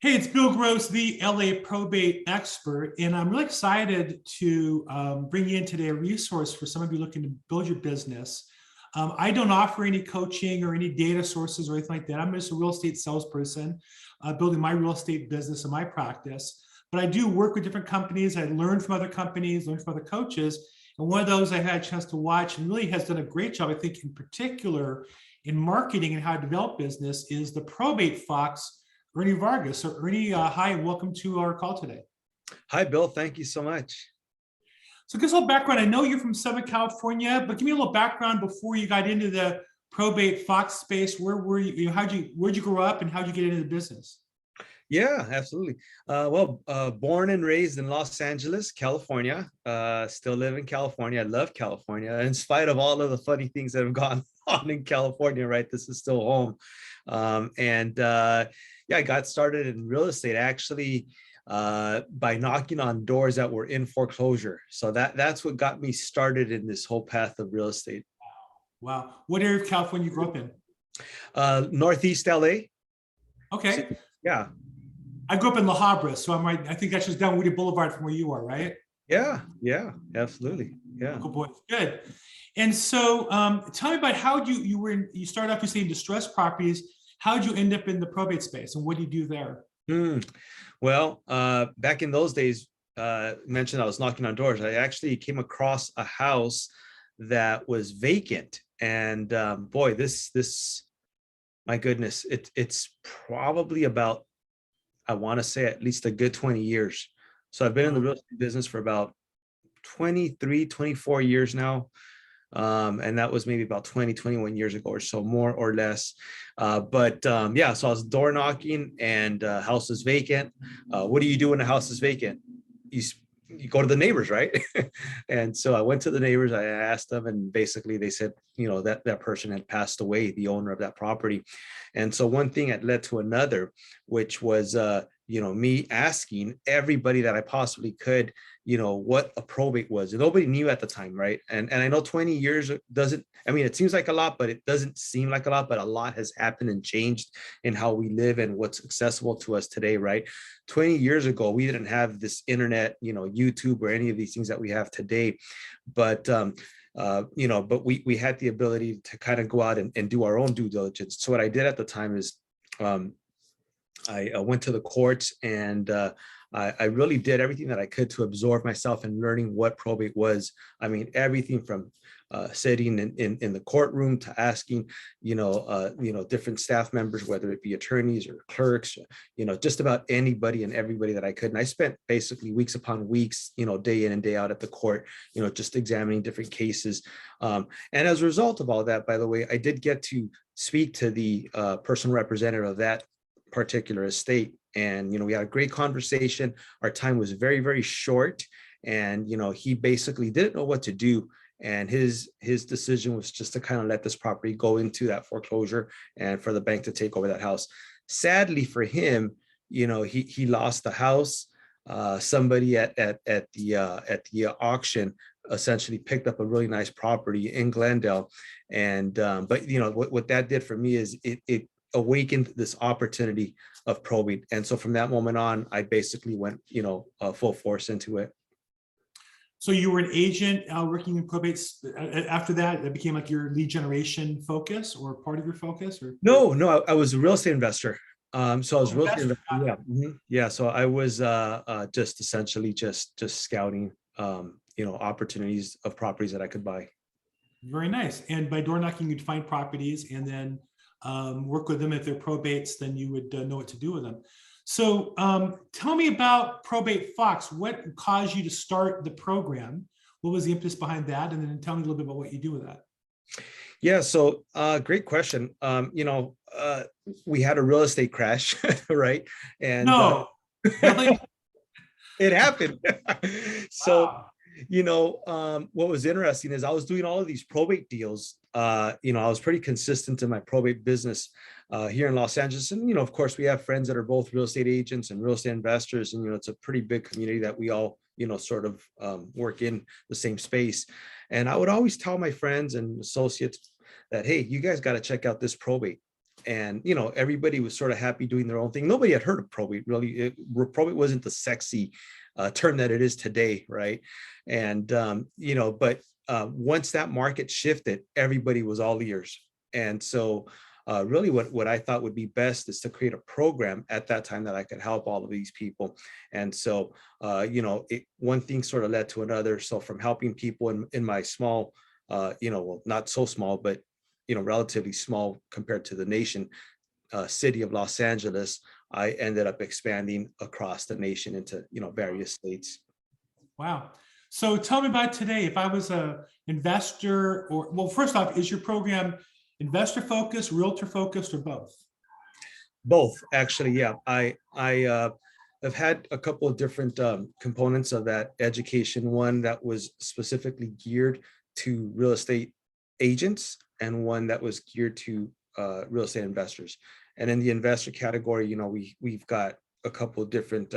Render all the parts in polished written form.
Hey, it's Bill Gross, the LA probate expert, and I'm really excited to bring you in today a resource for some of you looking to build your business. I don't offer any coaching or any data sources or anything like that. I'm just a real estate salesperson building my real estate business and my practice. But I do work with different companies. I learn from other companies, learn from other coaches. And one of those I had a chance to watch and really has done a great job, I think, in particular in marketing and how to develop business is the Probate Fox, Ernie Vargas. So Ernie, hi, and welcome to our call today. Hi, Bill. Thank you so much. So give us a little background. I know you're from Southern California, but give me a little background before you got into the Probate Fox space. Where were you? Where'd you grow up and how'd you get into the business? Yeah, absolutely. Born and raised in Los Angeles, California. Still live in California. I love California. In spite of all of the funny things that have gone on in California, right? This is still home. Yeah, I got started in real estate actually by knocking on doors that were in foreclosure. So that's what got me started in this whole path of real estate. Wow. What area of California you grew up in? Northeast LA. Okay. So, yeah. I grew up in La Habra, so I'm right. I think that's just down Woody Boulevard from where you are, right? Yeah, absolutely. Yeah. Cool boy. Good. And so tell me about how you started off, you saying distressed properties. How did you end up in the probate space and what do you do there? Well, back in those days, mentioned I was knocking on doors. I actually came across a house that was vacant, and boy, this, my goodness, it's probably about, I want to say at least a good 20 years. So I've been in the real estate business for about 23, 24 years now. And that was maybe about 20, 21 years ago or so, more or less. Yeah, so I was door knocking and house is vacant. What do you do when a house is vacant? You go to the neighbors, right? And so I went to the neighbors, I asked them, and basically they said, you know, that person had passed away, the owner of that property. And so one thing had led to another, which was, you know, me asking everybody that I possibly could, you know, what a probate was. And nobody knew at the time, right? And I know 20 years doesn't, I mean, it seems like a lot, but it doesn't seem like a lot, but a lot has happened and changed in how we live and what's accessible to us today, right? 20 years ago, we didn't have this internet, you know, YouTube or any of these things that we have today. But you know, but we had the ability to kind of go out and do our own due diligence. So what I did at the time is I went to the courts and I really did everything that I could to absorb myself in learning what probate was. I mean, everything from sitting in the courtroom to asking, you know, different staff members, whether it be attorneys or clerks, you know, just about anybody and everybody that I could. And I spent basically weeks upon weeks, you know, day in and day out at the court, you know, just examining different cases. And as a result of all that, by the way, I did get to speak to the personal representative of that particular estate. And, you know, we had a great conversation. Our time was very, very short. And, you know, he basically didn't know what to do. And his decision was just to kind of let this property go into that foreclosure and for the bank to take over that house. Sadly for him, you know, he lost the house. Somebody at the auction essentially picked up a really nice property in Glendale. And but you know what that did for me is it awakened this opportunity of probate. And so from that moment on, I basically went, you know, full force into it. So you were an agent working in probate. After that, that became like your lead generation focus or part of your focus, or? No, I was a real estate investor. So I was real estate investor. Yeah. Yeah. So I was just essentially just scouting, you know, opportunities of properties that I could buy. Very nice. And by door knocking, you'd find properties and then work with them. If they're probates, then you would know what to do with them. So tell me about Probate Fox. What caused you to start the program? What was the impetus behind that? And then tell me a little bit about what you do with that. Yeah, so great question. You know, we had a real estate crash, right? And no, really? It happened. So, Wow. you know, what was interesting is I was doing all of these probate deals. You know, I was pretty consistent in my probate business here in Los Angeles. And, you know, of course, we have friends that are both real estate agents and real estate investors. And, you know, it's a pretty big community that we all, you know, sort of work in the same space. And I would always tell my friends and associates that, hey, you guys got to check out this probate. and everybody was sort of happy doing their own thing. Nobody had heard of probate, really. Probate wasn't the sexy term that it is today, right? And but once that market shifted, everybody was all ears. And so really what I thought would be best is to create a program at that time that I could help all of these people. And so one thing sort of led to another. So from helping people in my small well, not so small, but relatively small compared to the nation, city of Los Angeles, I ended up expanding across the nation into various states. Wow. So tell me about today. If I was a investor, or well, first off, is your program investor focused, realtor focused, or both? Both, actually. Yeah, I have had a couple of different components of that education. One that was specifically geared to real estate agents, and one that was geared to real estate investors. And in the investor category, we've got a couple of different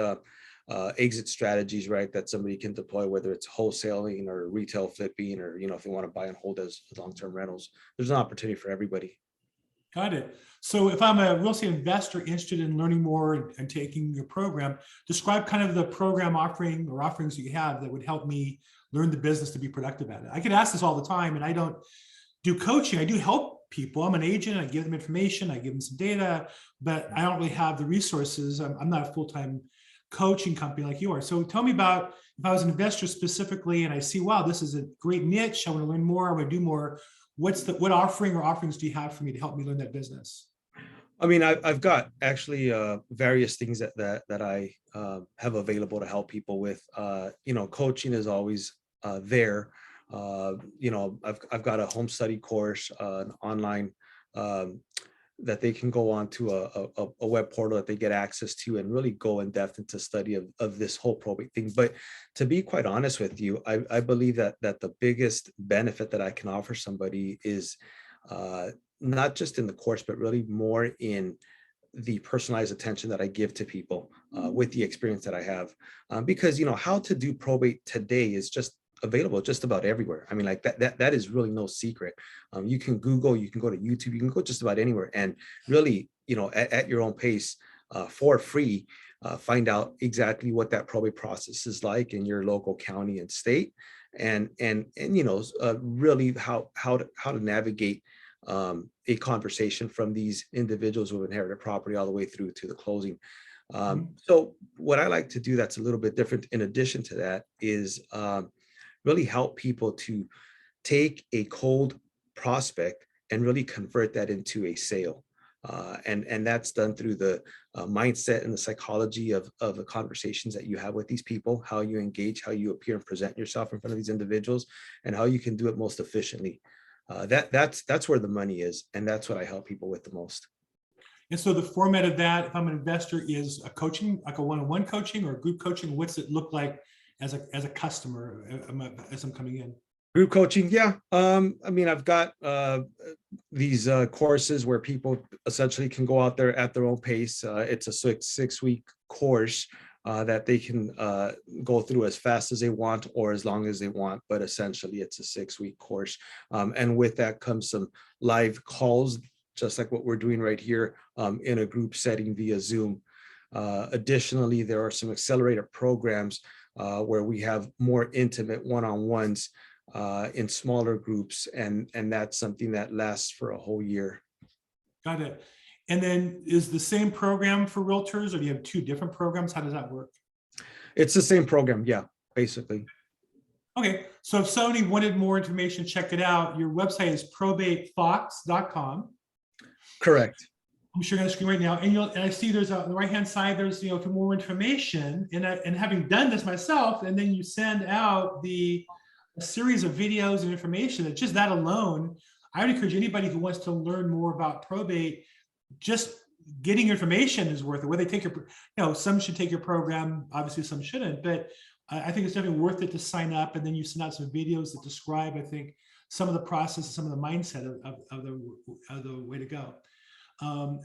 exit strategies, right, that somebody can deploy, whether it's wholesaling or retail flipping, or if they want to buy and hold as long-term rentals. There's an opportunity for everybody. Got it. So if I'm a real estate investor interested in learning more and taking your program, describe kind of the program offering or offerings that you have that would help me learn the business to be productive at it. I get asked this all the time, and I don't do coaching. I do help people. I'm an agent. I give them information. I give them some data, but I don't really have the resources. I'm not a full-time coaching company like you are. So tell me about, if I was an investor specifically and I see, wow, this is a great niche, I want to learn more, I want to do more. What offering or offerings do you have for me to help me learn that business? I mean, I've got actually various things that I have available to help people with. Coaching is always there. I've got a home study course, an online that they can go on to a web portal that they get access to and really go in depth into study of this whole probate thing. But to be quite honest with you, I believe that the biggest benefit that I can offer somebody is not just in the course, but really more in the personalized attention that I give to people with the experience that I have. Because how to do probate today is just available just about everywhere. I mean, like that is really no secret. You can Google, you can go to YouTube, you can go just about anywhere, and really, at your own pace, for free, find out exactly what that probate process is like in your local county and state, and really how to navigate a conversation from these individuals who have inherited property all the way through to the closing. So what I like to do that's a little bit different in addition to that is really help people to take a cold prospect and really convert that into a sale. And that's done through the mindset and the psychology of the conversations that you have with these people, how you engage, how you appear and present yourself in front of these individuals, and how you can do it most efficiently. That's where the money is, and that's what I help people with the most. And so the format of that, if I'm an investor, is a coaching, like a one-on-one coaching or group coaching. What's it look like as a customer as I'm coming in? Group coaching, yeah. I mean, I've got these courses where people essentially can go out there at their own pace. It's a six-week course that they can go through as fast as they want or as long as they want, but essentially it's a 6-week course. And with that comes some live calls, just like what we're doing right here in a group setting via Zoom. Additionally, there are some accelerator programs where we have more intimate one-on-ones in smaller groups, and that's something that lasts for a whole year. Got it. And then is the same program for realtors, or do you have two different programs? How does that work? It's the same program, yeah, basically. Okay, so if somebody wanted more information, check it out. Your website is probatefox.com. Correct. I'm sharing the screen right now, and I see there's on the right-hand side, there's for more information, and having done this myself, and then you send out a series of videos and information. That just that alone, I would encourage anybody who wants to learn more about probate, just getting information is worth it. Whether they take your, some should take your program, obviously some shouldn't, but I think it's definitely worth it to sign up, and then you send out some videos that describe, I think, some of the process, some of the mindset of the way to go.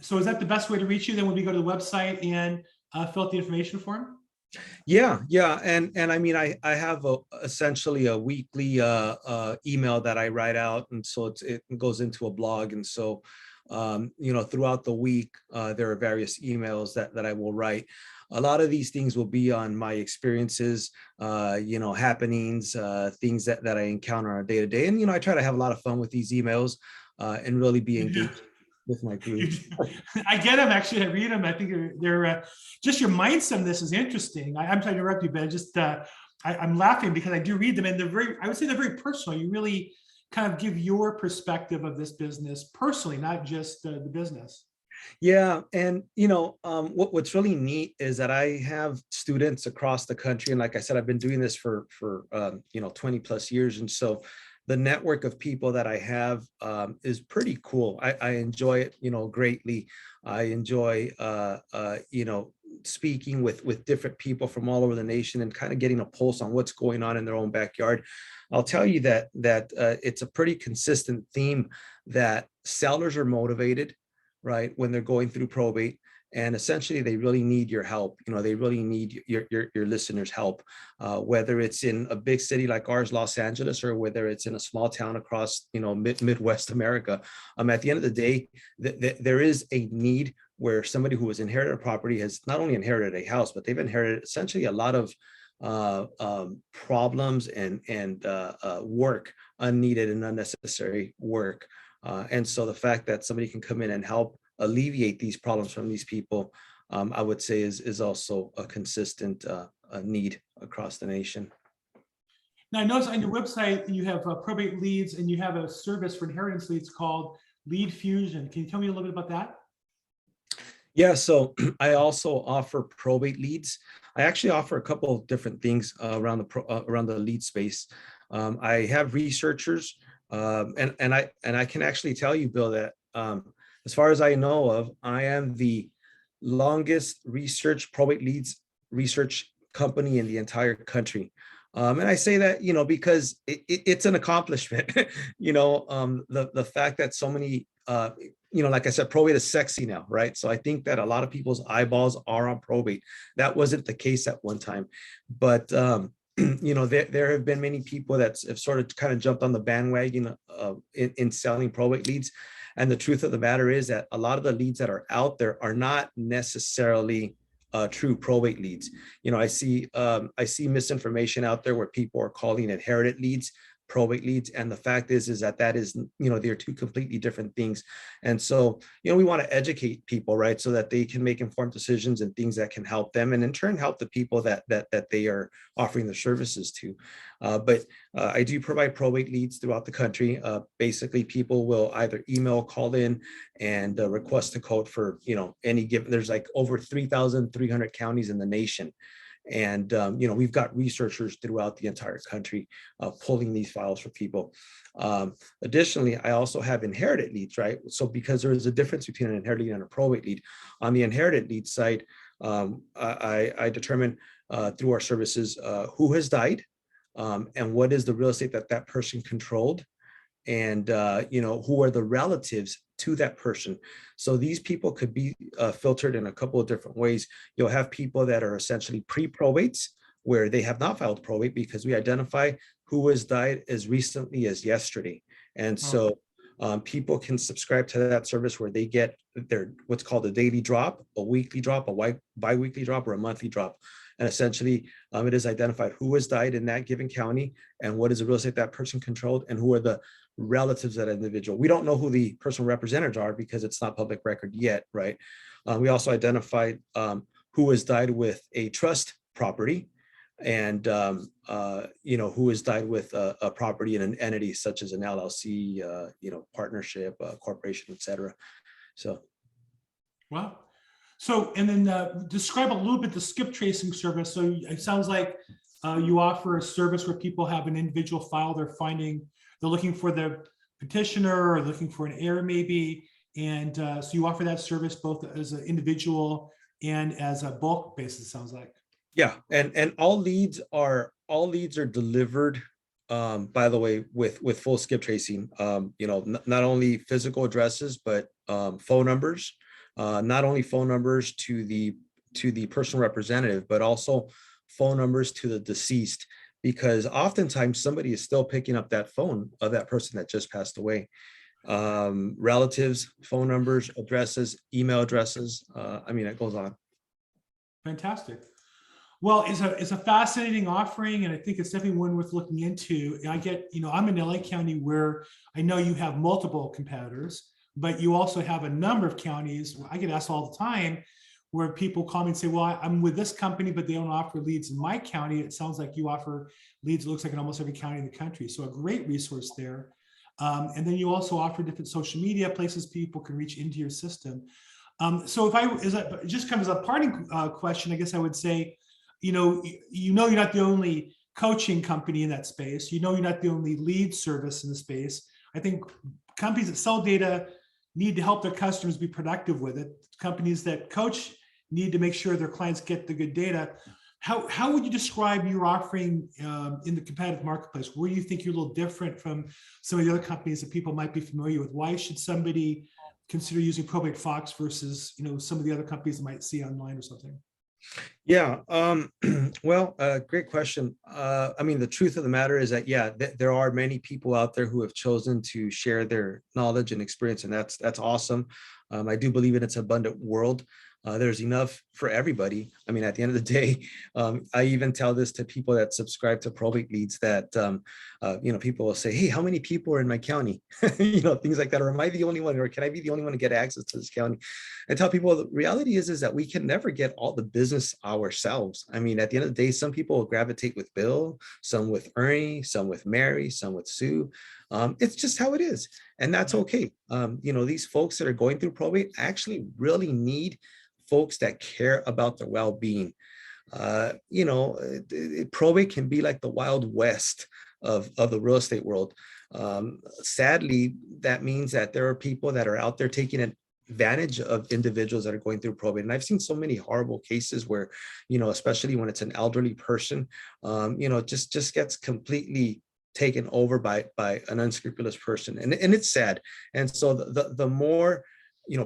So is that the best way to reach you? Then when we go to the website and fill out the information form? Yeah. And I mean, I have essentially a weekly email that I write out. And so it goes into a blog. And so throughout the week, there are various emails that I will write. A lot of these things will be on my experiences, happenings, things that I encounter on a day to day. And, I try to have a lot of fun with these emails and really be You do. engaged with my You group. do. I get them. Actually, I read them. I think they're just your mindset on this is interesting. I'm trying to interrupt you, but I'm laughing because I do read them, and I would say they're very personal. You really kind of give your perspective of this business personally, not just the business. Yeah, and what's really neat is that I have students across the country, and like I said, I've been doing this for 20 plus years, and so the network of people that I have is pretty cool. I enjoy it, greatly. I enjoy speaking with different people from all over the nation and kind of getting a pulse on what's going on in their own backyard. I'll tell you that it's a pretty consistent theme that sellers are motivated, right, when they're going through probate, and essentially they really need your help. They really need your listeners' help, whether it's in a big city like ours, Los Angeles, or whether it's in a small town across Midwest America. At the end of the day, there is a need where somebody who has inherited a property has not only inherited a house, but they've inherited essentially a lot of problems and work, unneeded and unnecessary work. And so the fact that somebody can come in and help alleviate these problems from these people, I would say is also a consistent need across the nation. Now, I noticed on your website you have probate leads, and you have a service for inheritance leads called Lead Fusion. Can you tell me a little bit about that? Yeah, so I also offer probate leads. I actually offer a couple of different things around the lead space. I have researchers, and I can actually tell you, Bill, that as far as I know of, I am the longest research probate leads research company in the entire country. And I say that, because it's an accomplishment. The fact that so many, like I said, probate is sexy now, right? So I think that a lot of people's eyeballs are on probate. That wasn't the case at one time, but there have been many people that have sort of kind of jumped on the bandwagon in selling probate leads. And the truth of the matter is that a lot of the leads that are out there are not necessarily true probate leads. I see misinformation out there where people are calling inherited leads probate leads, and the fact is that is, they're two completely different things. And so we want to educate people, right, so that they can make informed decisions and things that can help them, and in turn help the people that they are offering their services to. But I do provide probate leads throughout the country. Basically, people will either email, call in, and request a quote for any given. There's like over 3,300 counties in the nation. And we've got researchers throughout the entire country pulling these files for people. Additionally, I also have inherited leads, right? So because there is a difference between an inherited lead and a probate lead. On the inherited lead side, I determine through our services who has died, and what is the real estate that person controlled, and who are the relatives to that person. So these people could be filtered in a couple of different ways. You'll have people that are essentially pre-probates, where they have not filed probate because we identify who has died as recently as yesterday. And so people can subscribe to that service where they get their what's called a daily drop, a weekly drop, a bi-weekly drop, or a monthly drop. And essentially, it is identified who has died in that given county, and what is the real estate that person controlled, and who are the relatives of that individual. We don't know who the personal representatives are because it's not public record yet, right? We also identified who has died with a trust property, and who has died with a property in an entity such as an LLC, partnership, corporation, etc. So, wow. So, and then describe a little bit the skip tracing service. So it sounds like you offer a service where people have an individual file they're looking for the petitioner or looking for an heir maybe. And so you offer that service both as an individual and as a bulk basis, sounds like. yeah, and all leads are delivered, by the way, with full skip tracing. Not only physical addresses, but phone numbers. Not only phone numbers to the personal representative, but also phone numbers to the deceased, because oftentimes somebody is still picking up that phone of that person that just passed away. relatives, phone numbers, addresses, email addresses. I mean, it goes on. Fantastic. Well, it's a fascinating offering, and I think it's definitely one worth looking into. I get, I'm in LA County where I know you have multiple competitors, but you also have a number of counties. I get asked all the time where people call me and say, well, I'm with this company, but they don't offer leads in my county. It sounds like you offer leads, it looks like in almost every county in the country. So a great resource there. And then you also offer different social media places people can reach into your system. So just kind of as a parting question, I guess I would say, you're not the only coaching company in that space. You're not the only lead service in the space. I think companies that sell data need to help their customers be productive with it. Companies that coach need to make sure their clients get the good data. How would you describe your offering in the competitive marketplace? Where do you think you're a little different from some of the other companies that people might be familiar with? Why should somebody consider using Probate Fox versus some of the other companies they might see online or something? Yeah, well, great question. I mean, the truth of the matter is that, yeah, there are many people out there who have chosen to share their knowledge and experience, and that's awesome. I do believe in its abundant world. There's enough for everybody. I mean, at the end of the day, I even tell this to people that subscribe to Probate Leads that, people will say, hey, how many people are in my county? Things like that. Or am I the only one? Or can I be the only one to get access to this county? I tell people the reality is that we can never get all the business ourselves. I mean, at the end of the day, some people will gravitate with Bill, some with Ernie, some with Mary, some with Sue. It's just how it is. And that's okay. These folks that are going through probate actually really need folks that care about their well-being. Probate can be like the Wild West of the real estate world. Sadly, that means that there are people that are out there taking advantage of individuals that are going through probate. And I've seen so many horrible cases where, especially when it's an elderly person, just gets completely taken over by an unscrupulous person. And it's sad. And so the more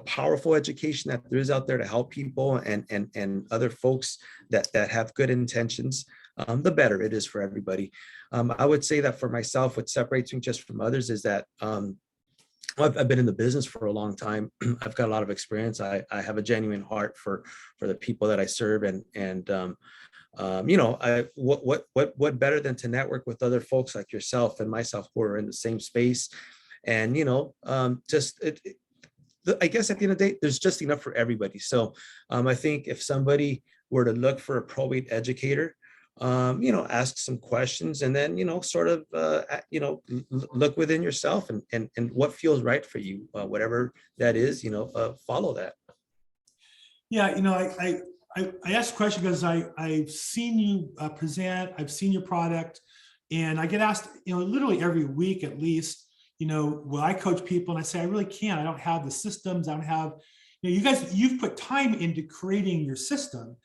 powerful education that there is out there to help people and other folks that have good intentions, the better it is for everybody. I would say that for myself, what separates me just from others is that I've been in the business for a long time. I've got a lot of experience. I have a genuine heart for the people that I serve, what better than to network with other folks like yourself and myself who are in the same space, and I guess at the end of the day, there's just enough for everybody. So I think if somebody were to look for a probate educator, ask some questions and then, look within yourself and what feels right for you, whatever that is, follow that. Yeah, I asked the question because I've seen you present, I've seen your product, and I get asked, literally every week at least, will I coach people? And I say, I really can't. I don't have the systems. I don't have, you've put time into creating your system.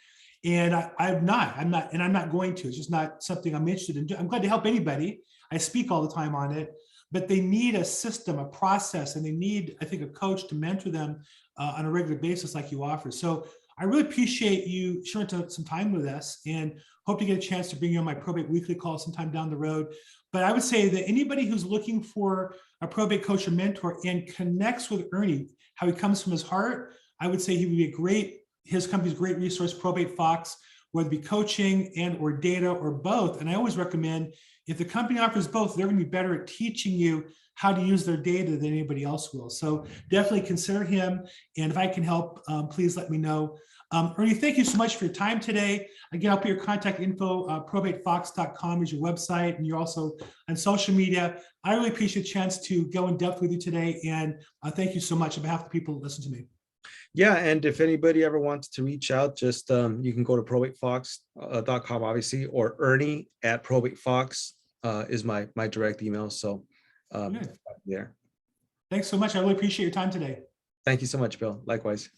And I'm not going to. It's just not something I'm interested in. I'm glad to help anybody. I speak all the time on it, but they need a system, a process, and they need, I think, a coach to mentor them on a regular basis like you offer. So I really appreciate you sharing some time with us and hope to get a chance to bring you on my Probate Weekly call sometime down the road. But I would say that anybody who's looking for a probate coach or mentor and connects with Ernie, how he comes from his heart, I would say he would be his company's great resource, Probate Fox, whether it be coaching and or data or both. And I always recommend if the company offers both, they're going to be better at teaching you how to use their data than anybody else will. So definitely consider him. And if I can help, please let me know. Ernie, thank you so much for your time today. Again, I'll put your contact info, probatefox.com is your website, and you're also on social media. I really appreciate the chance to go in depth with you today. And thank you so much on behalf of the people that listen to me. Yeah, and if anybody ever wants to reach out, just you can go to probatefox.com, obviously, or Ernie at probatefox is my direct email. So there. Thanks so much. I really appreciate your time today. Thank you so much, Bill. Likewise.